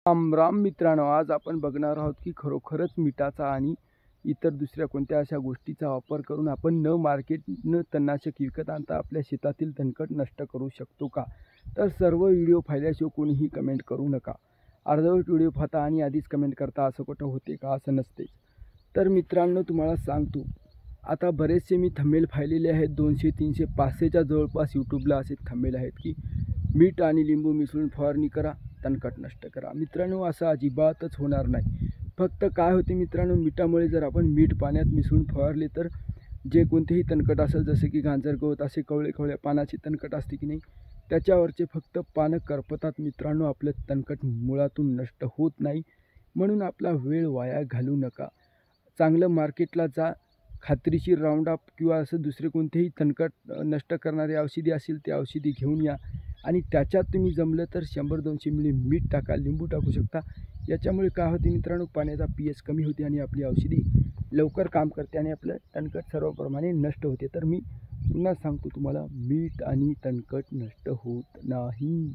राम राम मित्रांनो, आज आपण बघणार आहोत की खरोखरच मिठाचा आणि इतर दुसऱ्या कोणत्या अशा गोष्टीचा वापर करून आपण न तणनाशक विकत आणता आपल्या शेतातील तणकट नष्ट करू शकतो का? तर सर्व व्हिडिओ पाहिल्याशिवाय कोणीही कमेंट करू नका. अर्धवट व्हिडिओ पाहता आणि आधीच कमेंट करता असं कुठं होते का? असं नसते. तर मित्रांनो, तुम्हाला सांगतो, आता बरेचसे मी थंबनेल पाहिलेले आहेत. 200, 300, 500च्या जवळपास यूट्यूबला असे थंबनेल आहेत की मीठ आणि लिंबू मिसळून फवारणी करा, तणकट नष्ट करा. मित्रांनो, असं अजिबातच होणार नाही. फक्त काय होते मित्रांनो, मिठामुळे जर आपण मीठ पाण्यात मिसळून फवारले तर जे कोणतेही तणकट असेल, जसे की गांजर गवत, असे कवळे पानाचे तणकट असते की नाही, त्याच्यावरचे फक्त पानं करपतात मित्रांनो. आपलं तणकट मुळातून नष्ट होत नाही. म्हणून आपला वेळ वाया घालू नका. चांगलं मार्केटला जा, खात्रीशीर राऊंडअप किंवा असं दुसरे कोणतेही तणकट नष्ट करणारे औषधी असेल ते औषधी घेऊन या आणि त्याच्यात तुम्ही जमलं तर 100-200 मिली मीठ टाका, लिंबू टाकू शकता. याच्यामुळे काय होते मित्रांनो, पाण्याचा pH कमी होते आणि आपली औषधी लवकर काम करते आणि आपलं तणकट सर्वप्रमाणे नष्ट होते. तर मी पुन्हा सांगतो तुम्हाला, मीठ आणि तणकट नष्ट होत नाही.